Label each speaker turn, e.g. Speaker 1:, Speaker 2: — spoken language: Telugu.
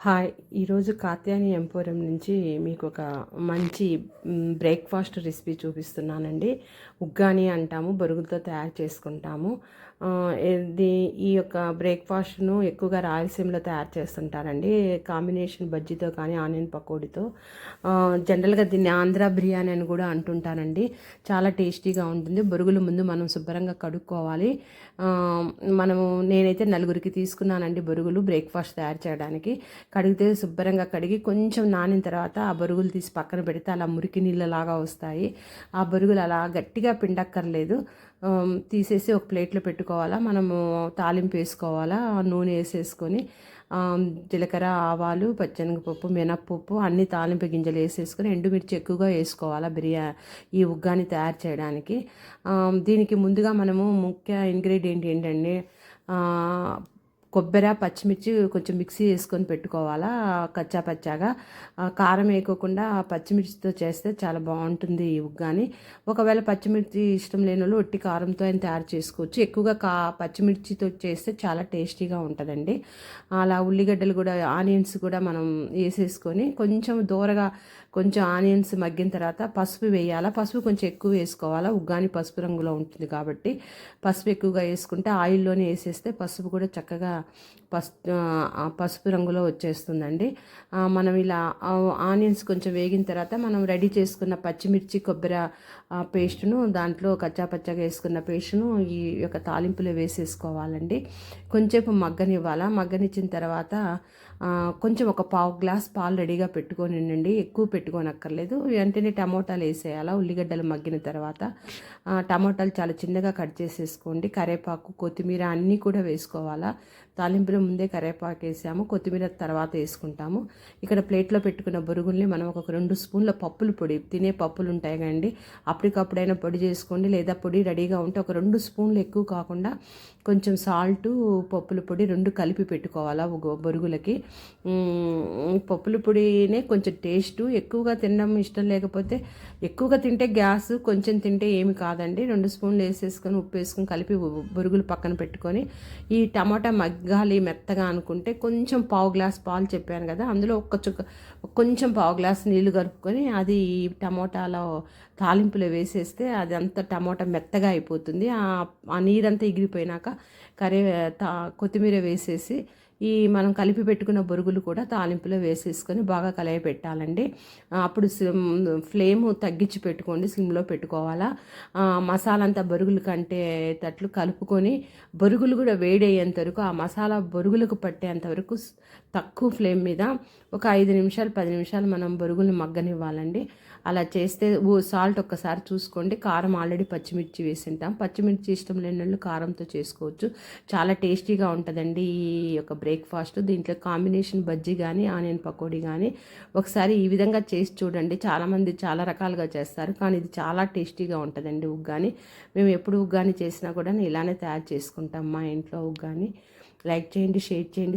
Speaker 1: హాయ్! ఈరోజు కాత్యాయని ఎంపోరియం నుంచి మీకు ఒక మంచి బ్రేక్‌ఫాస్ట్ రెసిపీ చూపిస్తున్నానండి. ఉగ్గాని అంటాము. బొరుగులతో తయారు చేసుకుంటాము. ఇది ఈ యొక్క బ్రేక్‌ఫాస్ట్‌ను ఎక్కువగా రాయలసీమలో తయారు చేస్తుంటారండి. కాంబినేషన్ బజ్జీతో కానీ, ఆనియన్ పకోడీతో. జనరల్‌గా దీన్ని ఆంధ్ర బిర్యానీ అని కూడా అంటుంటారండి. చాలా టేస్టీగా ఉంటుంది. బొరుగులు ముందు మనం శుభ్రంగా కడుక్కోవాలి. నేనైతే నలుగురికి తీసుకున్నానండి బొరుగులు బ్రేక్‌ఫాస్ట్ తయారు చేయడానికి. కడిగితే శుభ్రంగా కడిగి కొంచెం నానిన తర్వాత ఆ బొరుగులు తీసి పక్కన పెడితే అలా మురికి నీళ్ళలాగా వస్తాయి. ఆ బొరుగులు అలా గట్టిగా పిండక్కర్లేదు. తీసేసి ఒక ప్లేట్లో పెట్టుకోవాలా. మనము తాలింపు వేసుకోవాలా. నూనె వేసేసుకొని జీలకర్ర, ఆవాలు, పచ్చెనగపప్పు, మినప్పప్పు అన్ని తాలింపు గింజలు వేసేసుకొని ఎండుమిర్చి ఎక్కువగా వేసుకోవాలా ఈ ఉగ్గాని తయారు చేయడానికి. దీనికి ముందుగా మనము ముఖ్య ఇంగ్రీడియంట్ ఏంటంటే కొబ్బరి, పచ్చిమిర్చి కొంచెం మిక్సీ వేసుకొని పెట్టుకోవాలా కచ్చా పచ్చాగా. కారం వేయకోకుండా పచ్చిమిర్చితో చేస్తే చాలా బాగుంటుంది ఈ ఉగ్గాని. ఒకవేళ పచ్చిమిర్చి ఇష్టం లేని వాళ్ళు ఒట్టి కారంతో అయినా తయారు చేసుకోవచ్చు. ఎక్కువగా పచ్చిమిర్చితో చేస్తే చాలా టేస్టీగా ఉంటుందండి. అలా ఉల్లిగడ్డలు కూడా, ఆనియన్స్ కూడా మనం వేసేసుకొని కొంచెం దూరగా కొంచెం ఆనియన్స్ మగ్గిన తర్వాత పసుపు వేయాలా. పసుపు కొంచెం ఎక్కువ వేసుకోవాలా. ఉగ్గాని పసుపు రంగులో ఉంటుంది కాబట్టి పసుపు ఎక్కువగా వేసుకుంటే ఆయిల్లోనే వేసేస్తే పసుపు కూడా చక్కగా పసుపు రంగులో వచ్చేస్తుందండి. మనం ఇలా ఆనియన్స్ కొంచెం వేగిన తర్వాత మనం రెడీ చేసుకున్న పచ్చిమిర్చి, కొబ్బరి పేస్టును దాంట్లో కచ్చాపచ్చాగా వేసుకున్న పేస్టును ఈ యొక్క తాలింపులో వేసేసుకోవాలండి. కొంచెంసేపు మగ్గనిచ్చిన తర్వాత కొంచెం ఒక పావు గ్లాస్ పాలు రెడీగా పెట్టుకోనండి. ఎక్కువ పెట్టుకోనక్కర్లేదు. వెంటనే టమోటాలు వేసేయాలా. ఉల్లిగడ్డలు మగ్గిన తర్వాత టమోటాలు చాలా చిన్నగా కట్ చేసేసుకోండి. కరివేపాకు, కొత్తిమీర అన్నీ కూడా వేసుకోవాలా. తాలింపులో ముందే కరివేపాకు వేసాము, కొత్తిమీర తర్వాత వేసుకుంటాము. ఇక్కడ ప్లేట్లో పెట్టుకున్న బొరుగుల్ని మనం ఒక 2 స్పూన్ల పప్పుల పొడి, తినే పప్పులు ఉంటాయి కదండి, అప్పటికప్పుడైనా పొడి చేసుకోండి. లేదా పొడి రెడీగా ఉంటే ఒక 2 స్పూన్లు, ఎక్కువ కాకుండా కొంచెం సాల్టు, పప్పుల పొడి 2 కలిపి పెట్టుకోవాలా బొరుగులకి. పప్పుల పొడినే కొంచెం టేస్టు. ఎక్కువగా తినడం ఇష్టం లేకపోతే ఎక్కువగా తింటే గ్యాస్, కొంచెం తింటే ఏమి కాదండి. 2 స్పూన్లు వేసేసుకొని ఉప్పు వేసుకొని కలిపి బొరుగులు పక్కన పెట్టుకొని ఈ టమాటా మగ్గాలి మెత్తగా అనుకుంటే కొంచెం పావు గ్లాస్ పాలు చెప్పాను కదా, అందులో కొంచెం పావు గ్లాస్ నీళ్లు కలుపుకొని అది టమోటాలో తాలింపులో వేసేస్తే అది అంతా టమోటా మెత్తగా అయిపోతుంది. ఆ నీరంతా ఎగిరిపోయినాక కొత్తిమీర వేసేసి ఈ మనం కలిపి పెట్టుకున్న బొరుగులు కూడా తాలింపులో వేసేసుకొని బాగా కలయి పెట్టాలండి. అప్పుడు ఫ్లేమ్ తగ్గించి పెట్టుకోండి, సిమ్లో పెట్టుకోవాలా. మసాలా అంతా బొరుగులు కంటేటట్లు కలుపుకొని బొరుగులు కూడా వేడయ్యేంత వరకు, ఆ మసాలా బొరుగులకు పట్టేంత వరకు తక్కువ ఫ్లేమ్ మీద ఒక 5 నిమిషాలు 10 నిమిషాలు మనం బొరుగులు మగ్గనివ్వాలండి. అలా చేస్తే సాల్ట్ ఒక్కసారి చూసుకోండి. కారం ఆల్రెడీ పచ్చిమిర్చి వేసింటాం. పచ్చిమిర్చి ఇష్టం లేని వాళ్ళు కారంతో చేసుకోవచ్చు. చాలా టేస్టీగా ఉంటుందండి ఈ యొక్క బ్రేక్ఫాస్ట్. దీంట్లో కాంబినేషన్ బజ్జీ కానీ, ఆనియన్ పకోడీ కానీ ఒకసారి ఈ విధంగా చేసి చూడండి. చాలామంది చాలా రకాలుగా చేస్తారు, కానీ ఇది చాలా టేస్టీగా ఉంటుందండి ఉగ్గాని. మేము ఎప్పుడు ఉగ్గాని చేసినా కూడా ఇలానే తయారు చేసుకుంటాం మా ఇంట్లో ఉగ్గాని. లైక్ చేయండి, షేర్ చేయండి.